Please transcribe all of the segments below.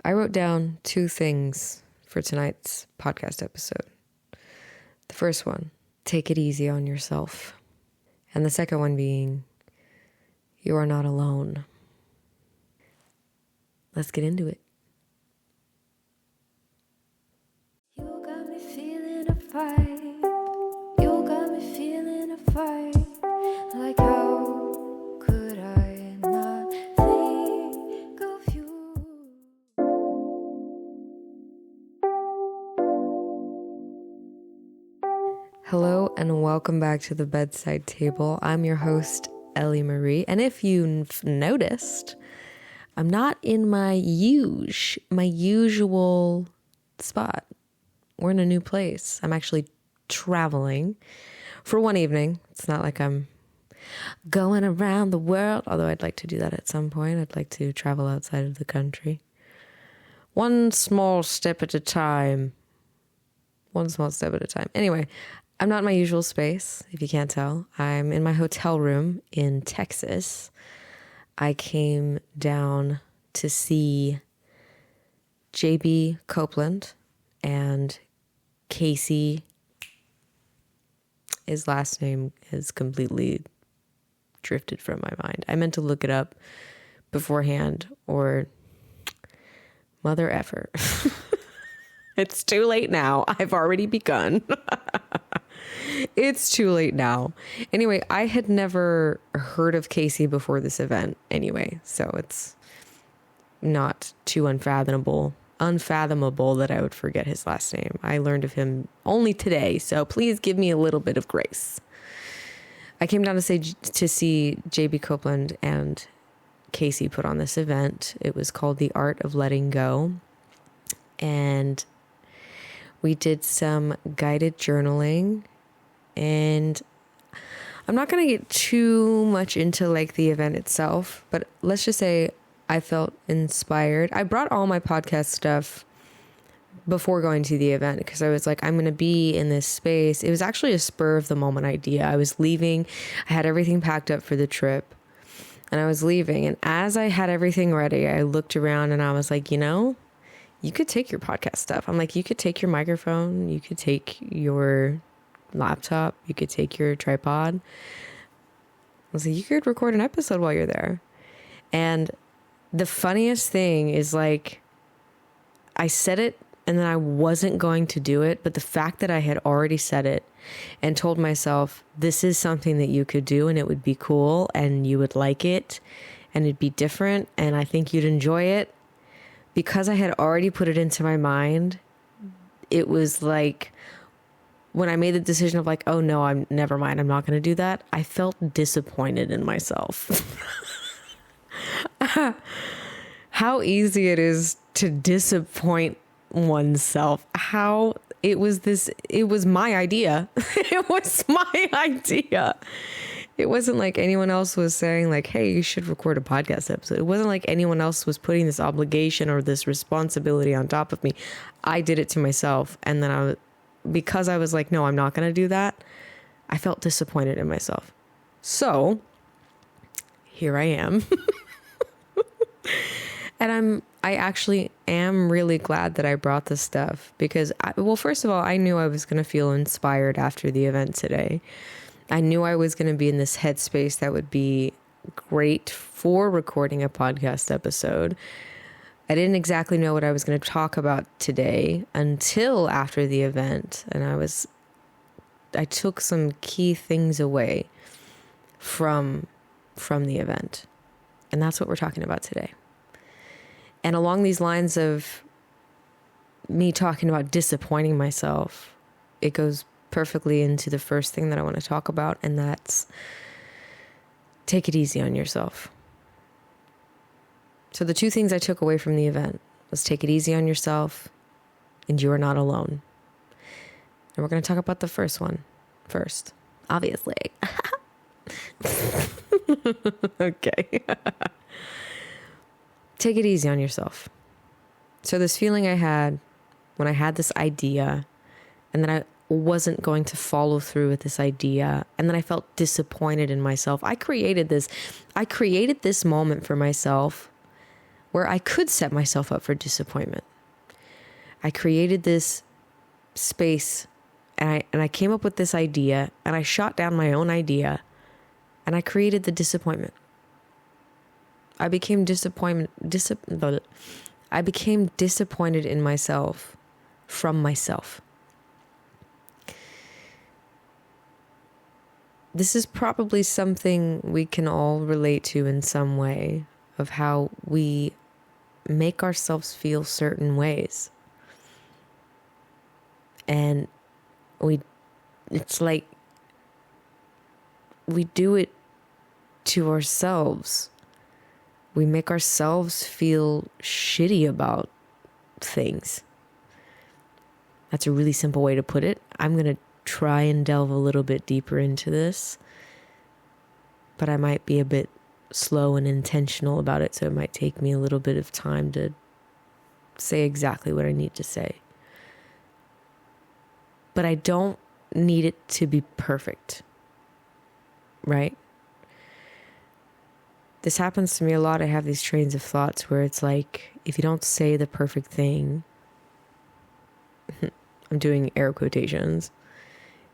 I wrote down 2 things for tonight's podcast episode. The first one, take it easy on yourself. And the second one being, you are not alone. Let's get into it. You got me feeling a vibe. You got me feeling a vibe. Like how could I not think of you? Hello and welcome back to the Bedside Table. I'm your host, Ellie Marie. And if you've noticed, I'm not in my usual spot. We're in a new place. I'm actually traveling for one evening. It's not like I'm going around the world, although I'd like to do that at some point. I'd like to travel outside of the country. One small step at a time. Anyway, I'm not in my usual space, if you can't tell. I'm in my hotel room in Texas. I came down to see JB Copeland and Casey. His last name has completely drifted from my mind. I meant to look it up beforehand, or mother effer. It's too late now. I've already begun. It's too late now. Anyway, I had never heard of Casey before this event anyway, so it's not too unfathomable that I would forget his last name. I learned of him only today, so please give me a little bit of grace. I came down to see JB Copeland and Casey put on this event. It was called The Art of Letting Go, and we did some guided journaling, and I'm not going to get too much into like the event itself, but let's just say I felt inspired. I brought all my podcast stuff before going to the event because I was like, I'm going to be in this space. It was actually a spur of the moment idea. I was leaving. I had everything packed up for the trip and I was leaving. And as I had everything ready, I looked around and I was like, you could take your podcast stuff. I'm like, you could take your microphone, you could take your laptop, you could take your tripod. I was like, you could record an episode while you're there. And the funniest thing is, like, I said it and then I wasn't going to do it, but the fact that I had already said it and told myself, this is something that you could do and it would be cool and you would like it and it'd be different and I think you'd enjoy it. Because I had already put it into my mind, it was like when I made the decision of like, oh no, never mind, I'm not going to do that. I felt disappointed in myself. How easy it is to disappoint oneself. It was my idea. It was my idea. It wasn't like anyone else was saying like, hey, you should record a podcast episode. It wasn't like anyone else was putting this obligation or this responsibility on top of me. I did it to myself. And then because I was like, no, I'm not going to do that. I felt disappointed in myself. So here I am. And I actually am really glad that I brought this stuff because first of all, I knew I was going to feel inspired after the event today. I knew I was going to be in this headspace that would be great for recording a podcast episode. I didn't exactly know what I was going to talk about today until after the event. And I took some key things away from the event. And that's what we're talking about today. And along these lines of me talking about disappointing myself, it goes perfectly into the first thing that I want to talk about, and that's take it easy on yourself. So the 2 things I took away from the event was take it easy on yourself and you are not alone. And we're going to talk about the first one first, obviously. Okay. Take it easy on yourself. So this feeling I had when I had this idea and then I wasn't going to follow through with this idea. And then I felt disappointed in myself. I created this moment for myself where I could set myself up for disappointment. I created this space, and I came up with this idea, and I shot down my own idea, and I created the disappointment. I became disappointed in myself from myself. This is probably something we can all relate to in some way, of how we make ourselves feel certain ways. And it's like we do it to ourselves. We make ourselves feel shitty about things. That's a really simple way to put it. I'm going to try and delve a little bit deeper into this, but I might be a bit slow and intentional about it, so it might take me a little bit of time to say exactly what I need to say. But I don't need it to be perfect, right? This happens to me a lot. I have these trains of thoughts where it's like, if you don't say the perfect thing, I'm doing air quotations,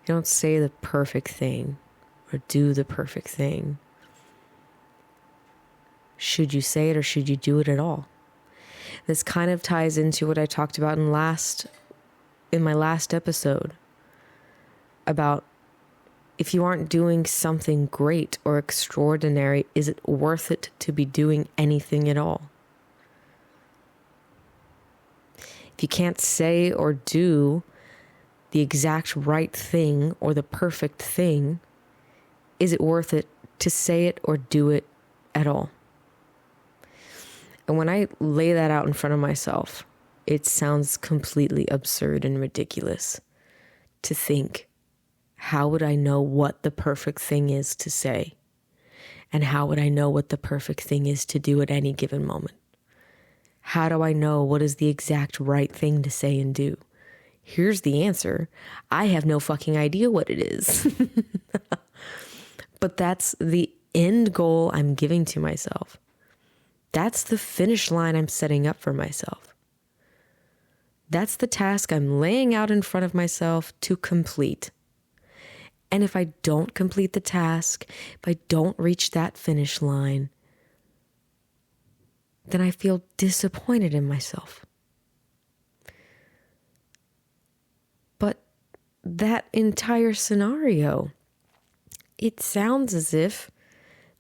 you don't say the perfect thing or do the perfect thing, should you say it or should you do it at all? This kind of ties into what I talked about in my last episode about, if you aren't doing something great or extraordinary, is it worth it to be doing anything at all? If you can't say or do the exact right thing or the perfect thing, is it worth it to say it or do it at all? And when I lay that out in front of myself, it sounds completely absurd and ridiculous to think, how would I know what the perfect thing is to say? And how would I know what the perfect thing is to do at any given moment? How do I know what is the exact right thing to say and do? Here's the answer. I have no fucking idea what it is. But that's the end goal I'm giving to myself. That's the finish line I'm setting up for myself. That's the task I'm laying out in front of myself to complete. And if I don't complete the task, if I don't reach that finish line, then I feel disappointed in myself. But that entire scenario, it sounds as if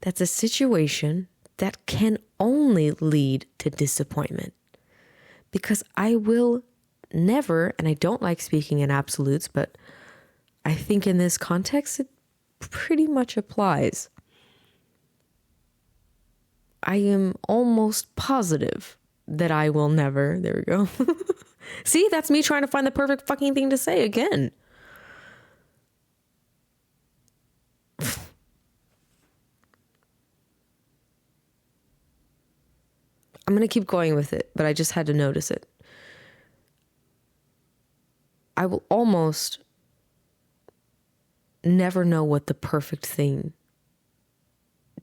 that's a situation that can only lead to disappointment. Because I will never, and I don't like speaking in absolutes, but I think in this context, it pretty much applies. I am almost positive that I will never, there we go. See, that's me trying to find the perfect fucking thing to say again. I'm going to keep going with it, but I just had to notice it. I will almost never know what the perfect thing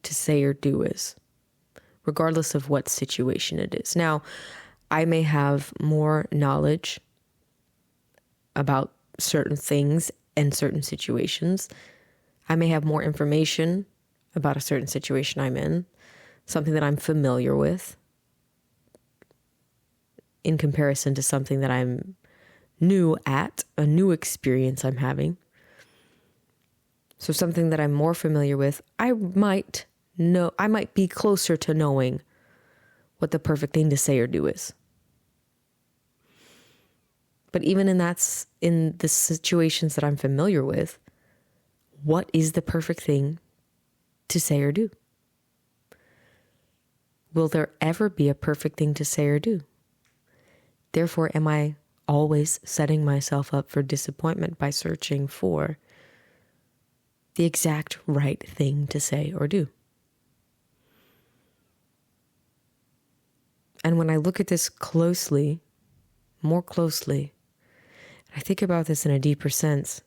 to say or do is, regardless of what situation it is. Now, I may have more knowledge about certain things and certain situations. I may have more information about a certain situation I'm in, something that I'm familiar with, in comparison to something that I'm new at, a new experience I'm having. So something that I'm more familiar with, I might be closer to knowing what the perfect thing to say or do is. But even in the situations that I'm familiar with, what is the perfect thing to say or do? Will there ever be a perfect thing to say or do? Therefore, am I always setting myself up for disappointment by searching for the exact right thing to say or do? And when I look at this more closely, I think about this in a deeper sense,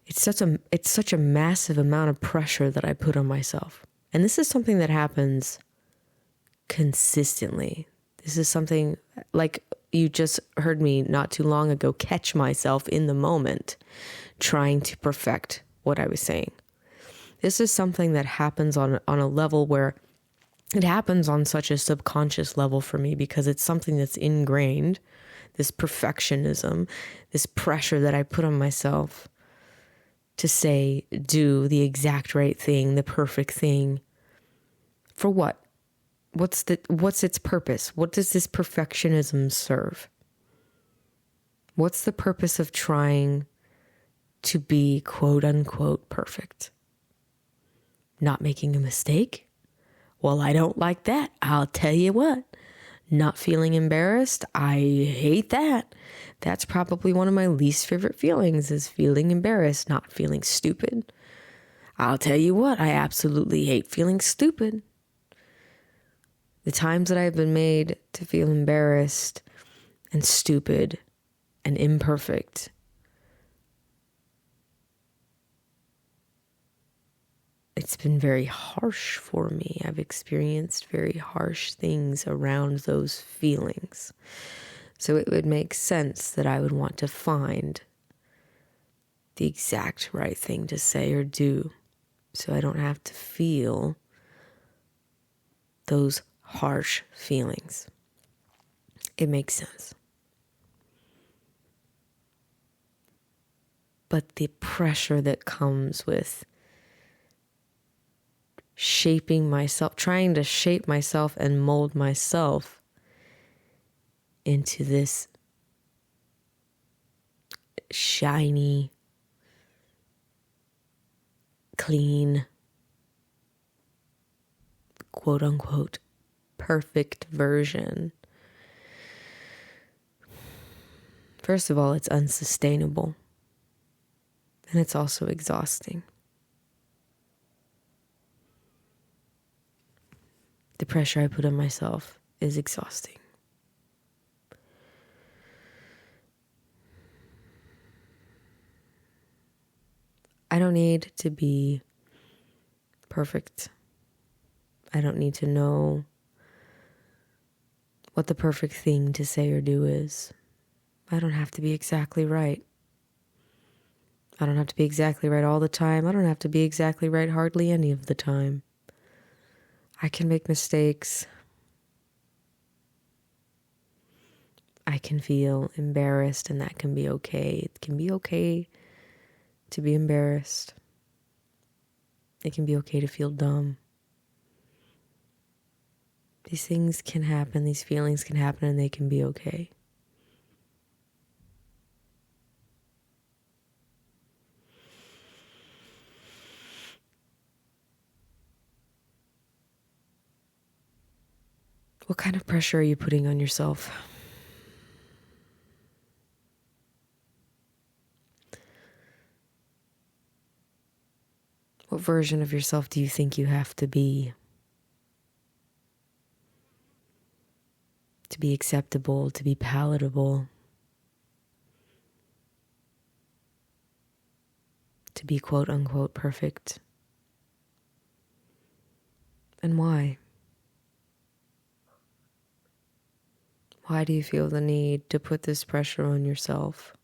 it's such a massive amount of pressure that I put on myself. And this is something that happens consistently. This is something, like you just heard me not too long ago, catch myself in the moment trying to perfect what I was saying. This is something that happens on a level where it happens on such a subconscious level for me, because it's something that's ingrained, this perfectionism, this pressure that I put on myself to say, do the exact right thing, the perfect thing. For what? What's its purpose? What does this perfectionism serve? What's the purpose of trying to be quote unquote perfect? Not making a mistake? Well, I don't like that. I'll tell you what. Not feeling embarrassed? I hate that. That's probably one of my least favorite feelings, is feeling embarrassed, not feeling stupid. I'll tell you what, I absolutely hate feeling stupid. The times that I've been made to feel embarrassed and stupid and imperfect, it's been very harsh for me. I've experienced very harsh things around those feelings. So it would make sense that I would want to find the exact right thing to say or do, so I don't have to feel those harsh feelings. It makes sense. But the pressure that comes with shaping myself, trying to shape myself and mold myself into this shiny, clean, quote unquote, perfect version. First of all, it's unsustainable. And it's also exhausting. The pressure I put on myself is exhausting. I don't need to be perfect. I don't need to know what the perfect thing to say or do is. I don't have to be exactly right. I don't have to be exactly right all the time. I don't have to be exactly right hardly any of the time. I can make mistakes. I can feel embarrassed, and that can be okay. It can be okay to be embarrassed. It can be okay to feel dumb. These things can happen, these feelings can happen, and they can be okay. What kind of pressure are you putting on yourself? What version of yourself do you think you have to be acceptable, to be palatable, to be quote unquote perfect? And why? Why do you feel the need to put this pressure on yourself?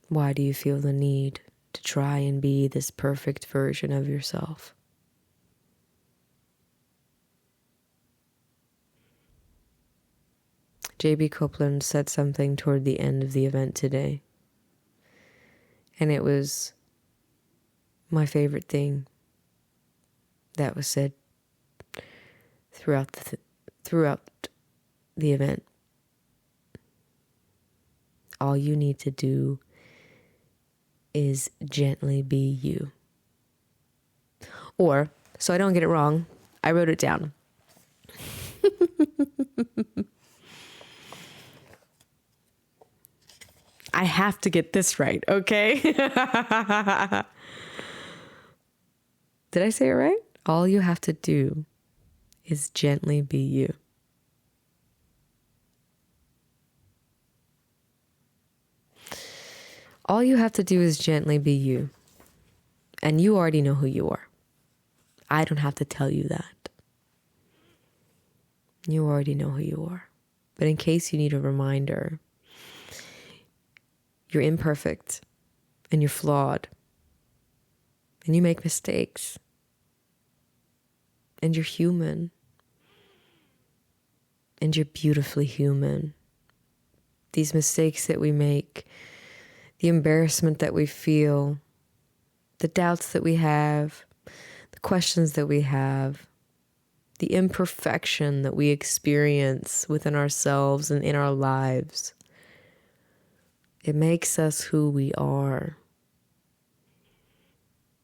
Why do you feel the need to try and be this perfect version of yourself? J.B. Copeland said something toward the end of the event today, and it was my favorite thing that was said throughout the event. All you need to do is gently be you. Or, so I don't get it wrong, I wrote it down. I have to get this right, okay? Did I say it right? All you have to do is gently be you. All you have to do is gently be you. And you already know who you are. I don't have to tell you that. You already know who you are. But in case you need a reminder, you're imperfect and you're flawed and you make mistakes and you're human and you're beautifully human. These mistakes that we make, the embarrassment that we feel, the doubts that we have, the questions that we have, the imperfection that we experience within ourselves and in our lives. It makes us who we are.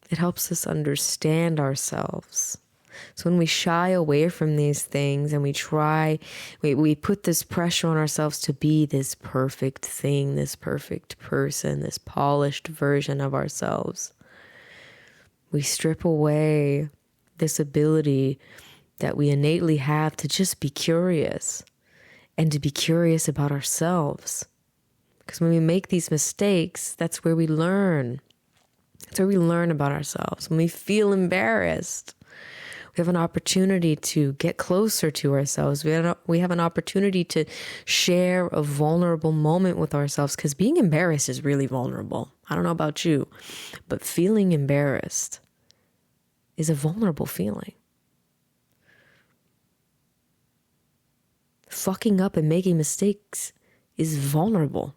It helps us understand ourselves. So when we shy away from these things and we put this pressure on ourselves to be this perfect thing, this perfect person, this polished version of ourselves, we strip away this ability that we innately have to just be curious and to be curious about ourselves. Because when we make these mistakes, that's where we learn. That's where we learn about ourselves. When we feel embarrassed, we have an opportunity to get closer to ourselves. We have an opportunity to share a vulnerable moment with ourselves, because being embarrassed is really vulnerable. I don't know about you, but feeling embarrassed is a vulnerable feeling. Fucking up and making mistakes is vulnerable.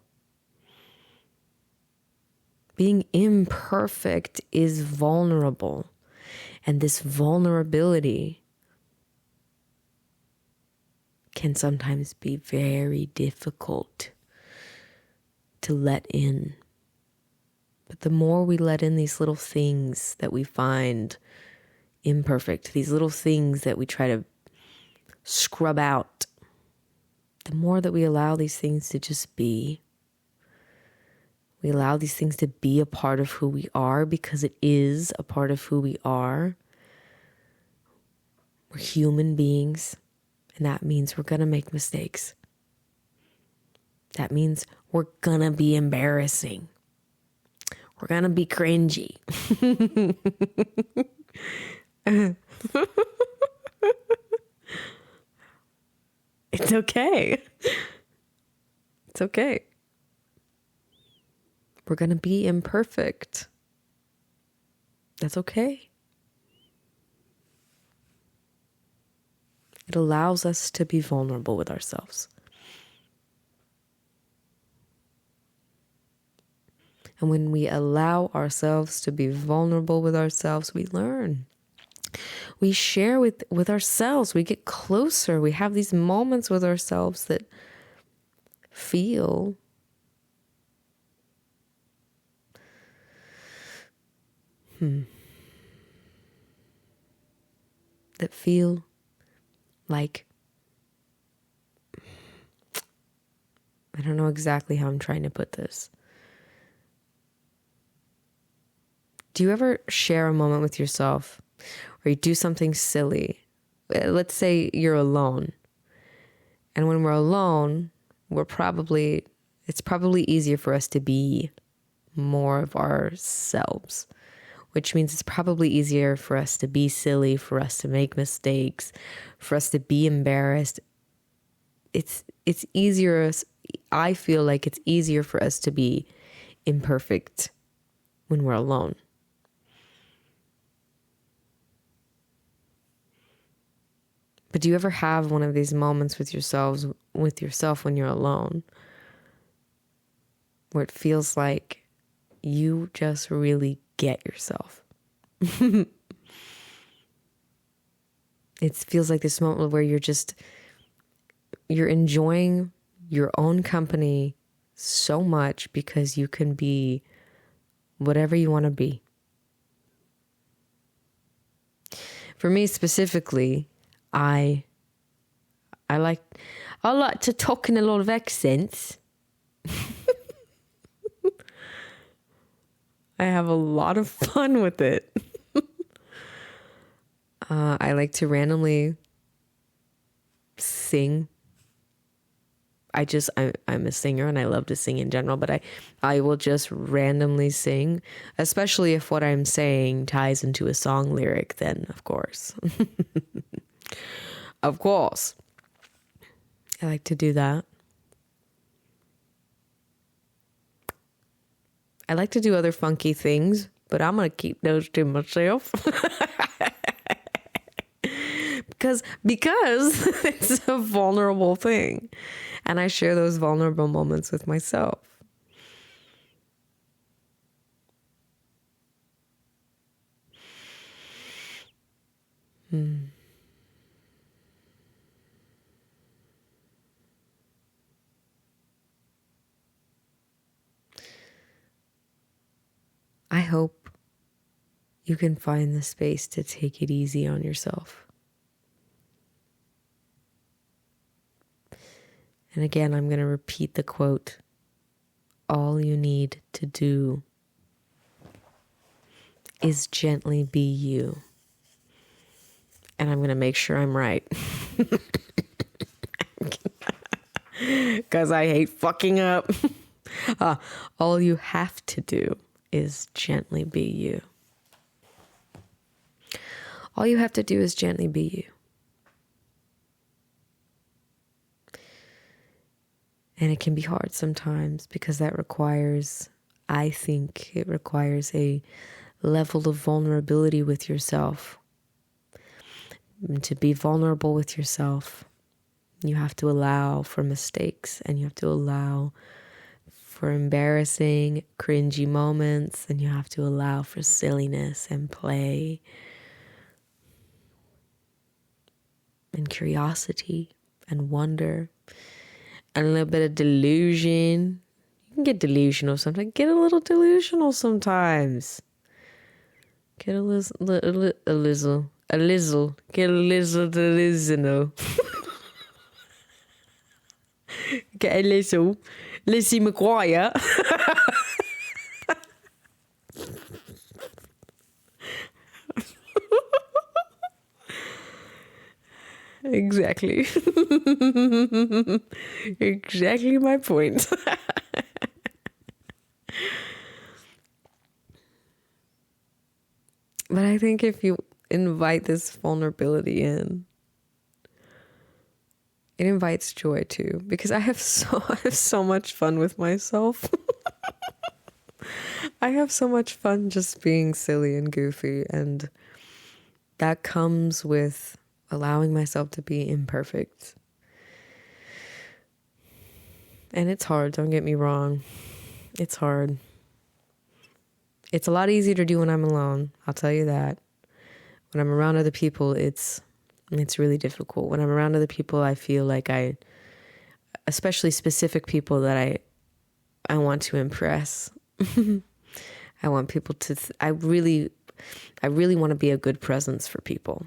Being imperfect is vulnerable. And this vulnerability can sometimes be very difficult to let in. But the more we let in these little things that we find imperfect, these little things that we try to scrub out, the more that we allow these things to just be. We allow these things to be a part of who we are, because it is a part of who we are. We're human beings, and that means we're going to make mistakes. That means we're going to be embarrassing. We're going to be cringy. It's okay. It's okay. We're going to be imperfect. That's okay. It allows us to be vulnerable with ourselves. And when we allow ourselves to be vulnerable with ourselves, we learn. We share with ourselves. We get closer. We have these moments with ourselves that feel that feel like, I don't know exactly how I'm trying to put this. Do you ever share a moment with yourself or you do something silly? Let's say you're alone. And when we're alone, it's probably easier for us to be more of ourselves, which means it's probably easier for us to be silly, for us to make mistakes, for us to be embarrassed. It's easier. I feel like it's easier for us to be imperfect when we're alone. But do you ever have one of these moments with yourself when you're alone, where it feels like you just really get yourself? It feels like this moment where you're enjoying your own company so much because you can be whatever you want to be. For me specifically, I like to talk in a lot of accents. I have a lot of fun with it. I like to randomly sing I'm a singer and I love to sing in general, but I will just randomly sing, especially if what I'm saying ties into a song lyric, then of course. Of course. I like to do that. I like to do other funky things, but I'm going to keep those to myself. because it's a vulnerable thing. And I share those vulnerable moments with myself. I hope you can find the space to take it easy on yourself. And again, I'm going to repeat the quote. All you need to do is gently be you. And I'm going to make sure I'm right. Because I hate fucking up. All you have to do is gently be you. All you have to do is gently be you. And it can be hard sometimes because I think it requires a level of vulnerability with yourself. And to be vulnerable with yourself, you have to allow for mistakes and you have to allow for embarrassing, cringy moments, and you have to allow for silliness and play and curiosity and wonder. And a little bit of delusion. You can get delusional sometimes. Get a little delusional sometimes. Get a little delusional. Get a little Lizzie McGuire. Exactly. Exactly my point. But I think if you invite this vulnerability in, it invites joy too, because I have so much fun with myself. I have so much fun just being silly and goofy, and that comes with allowing myself to be imperfect. And it's hard, don't get me wrong. It's hard. It's a lot easier to do when I'm alone, I'll tell you that. When I'm around other people, it's really difficult. When I'm around other people, I feel like especially specific people that I want to impress. I want people to, I really want to be a good presence for people.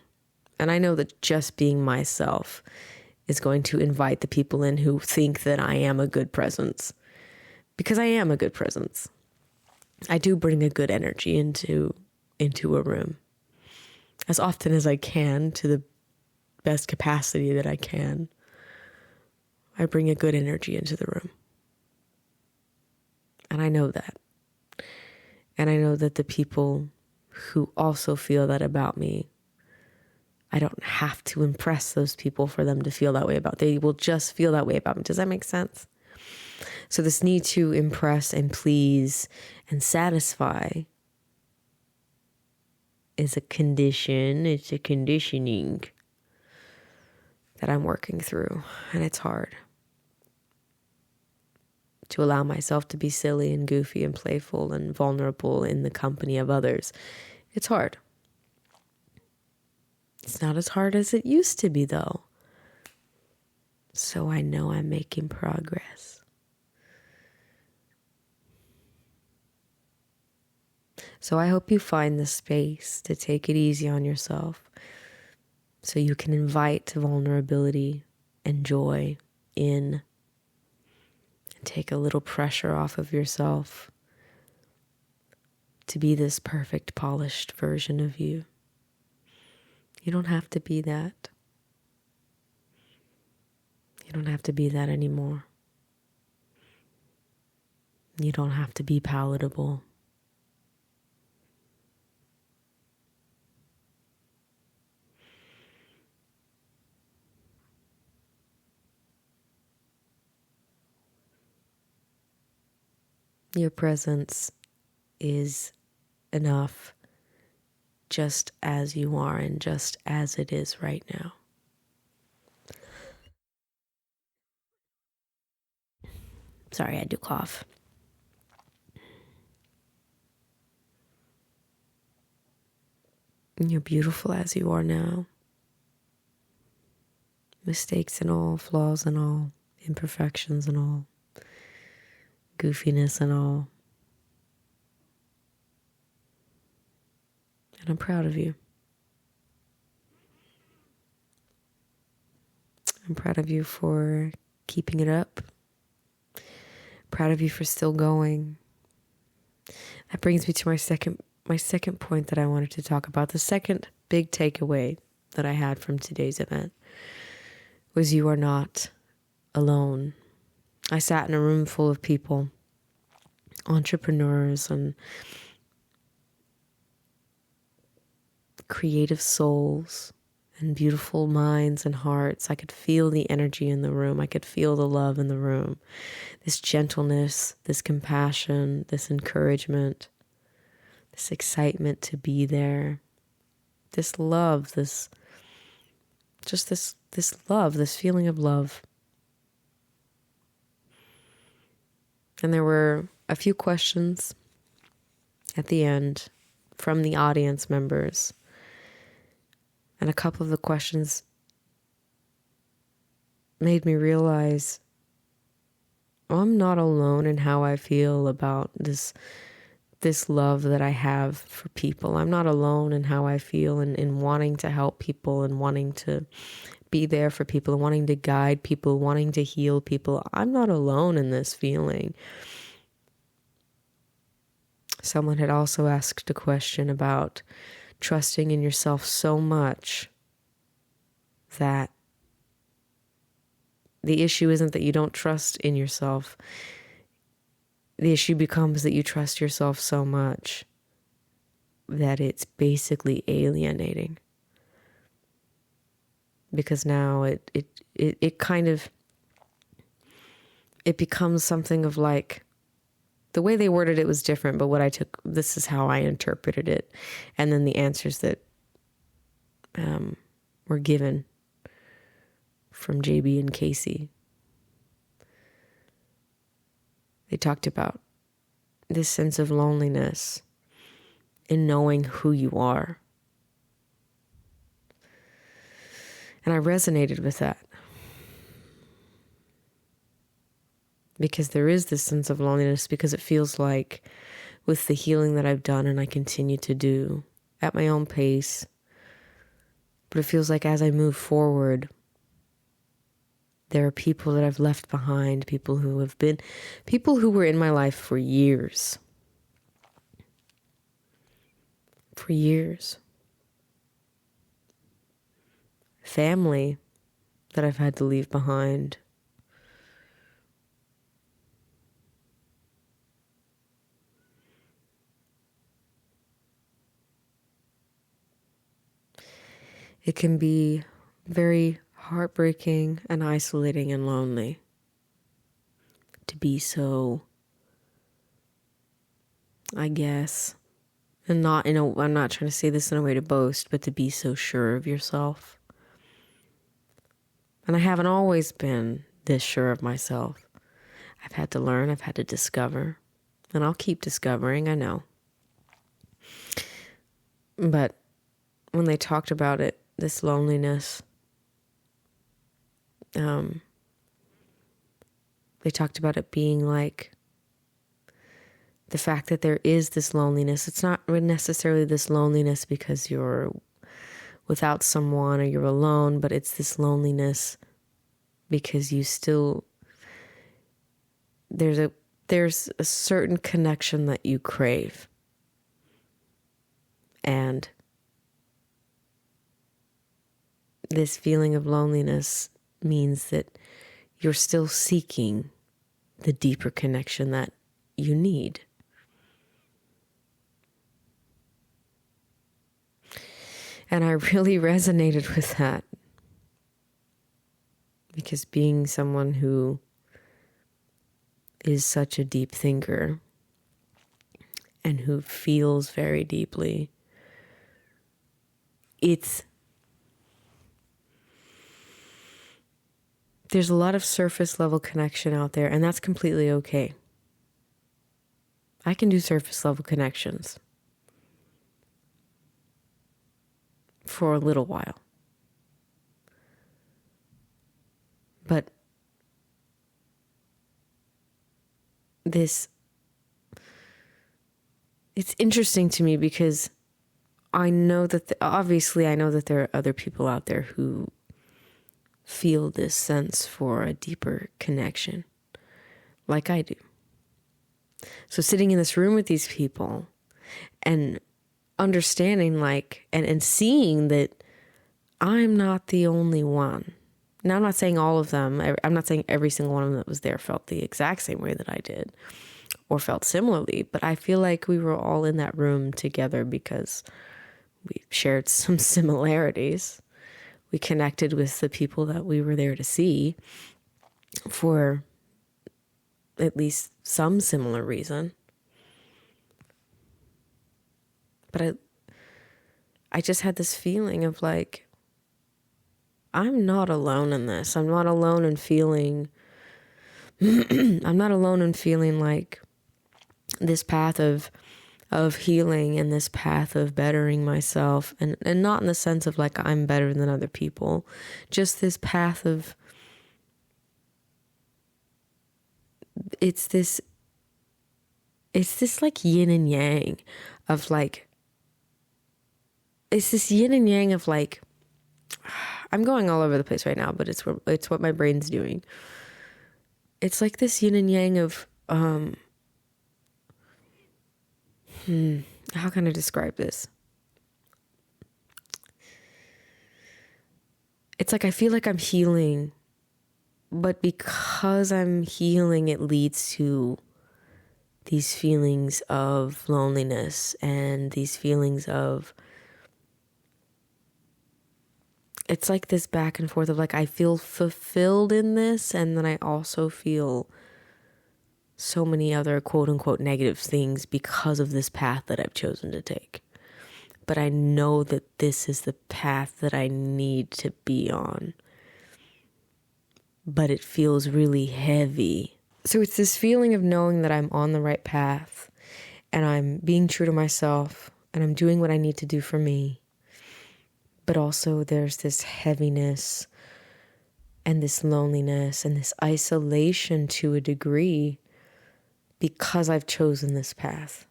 And I know that just being myself is going to invite the people in who think that I am a good presence. Because I am a good presence. I do bring a good energy into a room. As often as I can, to the best capacity that I can. I bring a good energy into the room. And I know that. And I know that the people who also feel that about me, I don't have to impress those people for them to feel that way about. They will just feel that way about me. Does that make sense? So this need to impress and please and satisfy is a condition. It's a conditioning that I'm working through. And it's hard to allow myself to be silly and goofy and playful and vulnerable in the company of others. It's hard. It's not as hard as it used to be, though. So I know I'm making progress. So I hope you find the space to take it easy on yourself so you can invite vulnerability and joy in and take a little pressure off of yourself to be this perfect, polished version of you. You don't have to be that. You don't have to be that anymore. You don't have to be palatable. Your presence is enough just as you are and just as it is right now. Sorry, I had to cough. You're beautiful as you are now. Mistakes and all, flaws and all, imperfections and all, goofiness and all. And I'm proud of you. I'm proud of you for keeping it up. Proud of you for still going. That brings me to my second point that I wanted to talk about. The second big takeaway that I had from today's event was you are not alone. I sat in a room full of people, entrepreneurs and creative souls and beautiful minds and hearts. I could feel the energy in the room. I could feel the love in the room. This gentleness, this compassion, this encouragement, this excitement to be there, this love, this love, this feeling of love. And there were a few questions at the end from the audience members. And a couple of the questions made me realize I'm not alone in how I feel about this love that I have for people. I'm not alone in how I feel in wanting to help people and wanting to be there for people and wanting to guide people, wanting to heal people. I'm not alone in this feeling. Someone had also asked a question about trusting in yourself so much that the issue isn't that you don't trust in yourself. The issue becomes that you trust yourself so much that it's basically alienating. Because now it kind of, it becomes something of like, the way they worded it was different, but what I took, this is how I interpreted it. And then the answers that were given from JB and Casey. They talked about this sense of loneliness in knowing who you are. And I resonated with that. Because there is this sense of loneliness, because it feels like with the healing that I've done and I continue to do at my own pace, but it feels like as I move forward, there are people that I've left behind, people who were in my life for years. For years. Family that I've had to leave behind. It can be very heartbreaking and isolating and lonely to be so, I guess, and I'm not trying to say this in a way to boast, but to be so sure of yourself. And I haven't always been this sure of myself. I've had to learn, I've had to discover, and I'll keep discovering, I know. But when they talked about it, this loneliness, they talked about it being like the fact that there is this loneliness. It's not necessarily this loneliness because you're without someone or you're alone, but it's this loneliness because you still, there's a certain connection that you crave. And this feeling of loneliness means that you're still seeking the deeper connection that you need. And I really resonated with that, because being someone who is such a deep thinker and who feels very deeply, there's a lot of surface level connection out there, and that's completely okay. I can do surface level connections for a little while. But it's interesting to me, because I know that obviously I know that there are other people out there who feel this sense for a deeper connection, like I do. So sitting in this room with these people and understanding, like, and seeing that I'm not the only one. Now, I'm not saying all of them. I'm not saying every single one of them that was there felt the exact same way that I did or felt similarly, but I feel like we were all in that room together because we shared some similarities. We connected with the people that we were there to see for at least some similar reason. But I just had this feeling of like, I'm not alone in this. I'm not alone in feeling, I'm not alone in feeling like this path of healing and this path of bettering myself, and not in the sense of like I'm better than other people, just this path of, it's this like yin and yang of like, it's this yin and yang of like, I'm going all over the place right now, but it's what my brain's doing. It's like this yin and yang of, how can I describe this? It's like I feel like I'm healing, but because I'm healing, it leads to these feelings of loneliness and these feelings of, it's like this back and forth of like, I feel fulfilled in this, and then I also feel so many other quote unquote negative things because of this path that I've chosen to take. But I know that this is the path that I need to be on. But it feels really heavy. So it's this feeling of knowing that I'm on the right path, and I'm being true to myself, and I'm doing what I need to do for me. But also there's this heaviness and this loneliness and this isolation to a degree because I've chosen this path.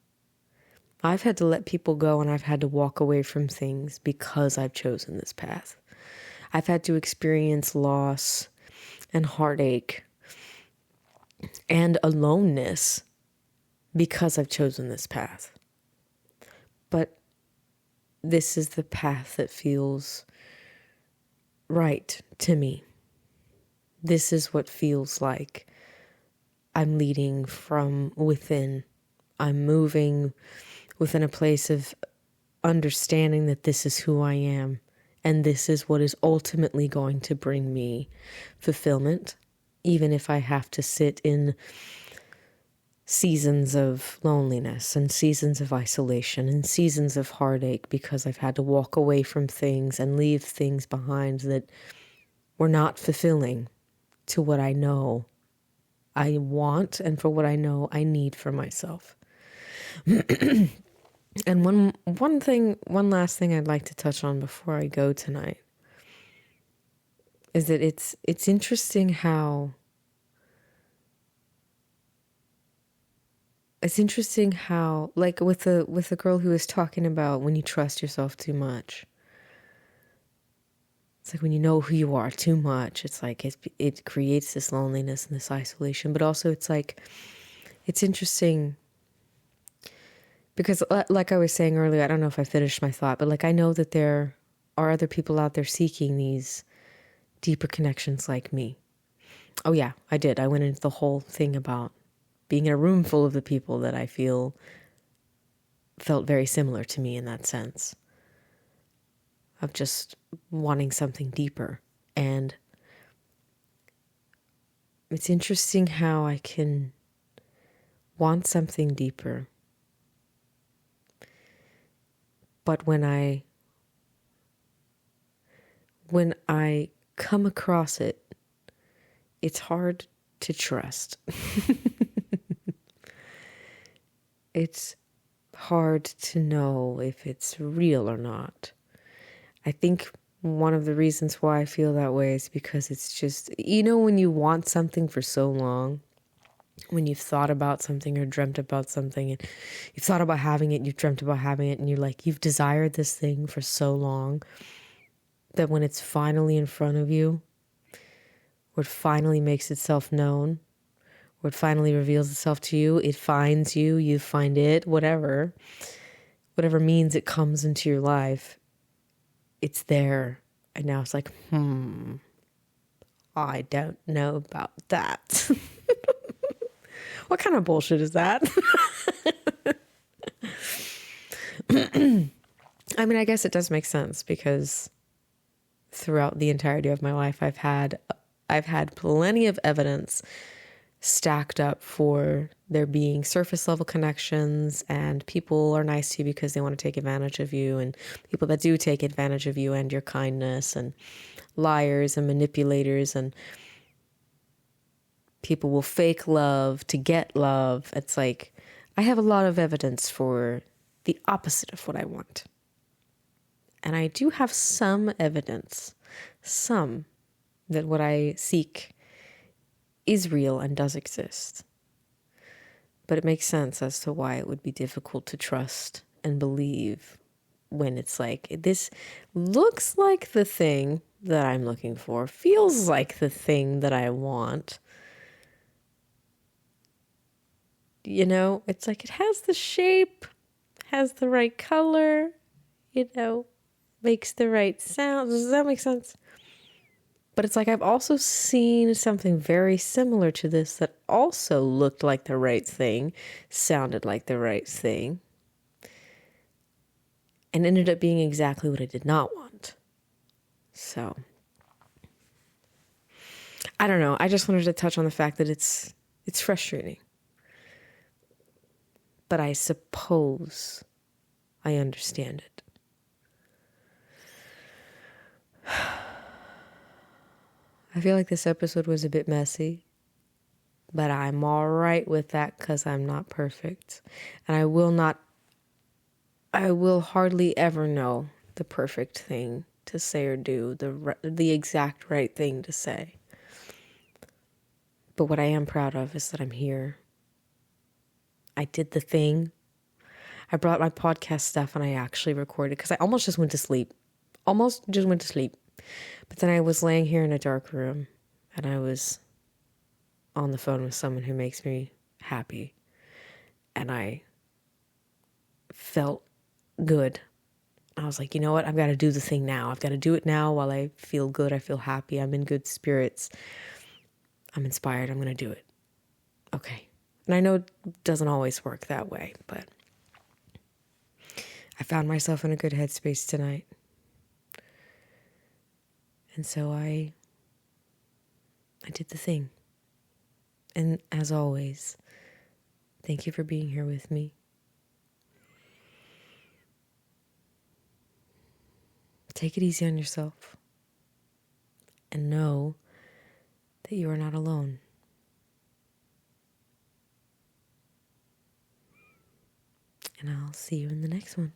I've had to let people go, and I've had to walk away from things because I've chosen this path. I've had to experience loss and heartache and aloneness because I've chosen this path. But this is the path that feels right to me. This is what feels like I'm leading from within. I'm moving within a place of understanding that this is who I am, and this is what is ultimately going to bring me fulfillment, even if I have to sit in seasons of loneliness and seasons of isolation and seasons of heartache, because I've had to walk away from things and leave things behind that were not fulfilling to what I know I want and for what I know I need for myself. And one last thing I'd like to touch on before I go tonight is that it's interesting how like with the girl who was talking about when you trust yourself too much. It's like when you know who you are too much, it's like it creates this loneliness and this isolation. But also it's like, it's interesting because like I was saying earlier, I don't know if I finished my thought, but like I know that there are other people out there seeking these deeper connections like me. Oh yeah, I did. I went into the whole thing about being in a room full of the people that I feel felt very similar to me in that sense of just wanting something deeper. And it's interesting how I can want something deeper, but when I come across it, it's hard to trust. It's hard to know if it's real or not. I think one of the reasons why I feel that way is because it's just, when you want something for so long, when you've thought about something or dreamt about something, and you've thought about having it, you've dreamt about having it, and you've desired this thing for so long that when it's finally in front of you, or it finally makes itself known, or it finally reveals itself to you, it finds you, you find it, whatever means it comes into your life, it's there. And now it's like, I don't know about that. What kind of bullshit is that? I mean, I guess it does make sense because throughout the entirety of my life, I've had plenty of evidence stacked up for there being surface level connections, and people are nice to you because they want to take advantage of you, and people that do take advantage of you and your kindness, and liars and manipulators, and people will fake love to get love. It's like, I have a lot of evidence for the opposite of what I want. And I do have some evidence, that what I seek is real and does exist. But it makes sense as to why it would be difficult to trust and believe when it's like, this looks like the thing that I'm looking for, feels like the thing that I want. It's like it has the shape, has the right color, makes the right sound. Does that make sense? But it's like I've also seen something very similar to this that also looked like the right thing, sounded like the right thing, and ended up being exactly what I did not want. So, I don't know. I just wanted to touch on the fact that it's frustrating. But I suppose I understand it. I feel like this episode was a bit messy, but I'm all right with that because I'm not perfect. And I will hardly ever know the perfect thing to say or do, the exact right thing to say. But what I am proud of is that I'm here. I did the thing. I brought my podcast stuff and I actually recorded because I almost just went to sleep. But then I was laying here in a dark room and I was on the phone with someone who makes me happy. And I felt good. I was like, you know what? I've got to do the thing now. I've got to do it now while I feel good. I feel happy. I'm in good spirits. I'm inspired. I'm going to do it. Okay. And I know it doesn't always work that way, but I found myself in a good headspace tonight. And so I did the thing. And as always, thank you for being here with me. Take it easy on yourself. And know that you are not alone. And I'll see you in the next one.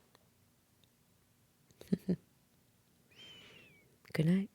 Good night.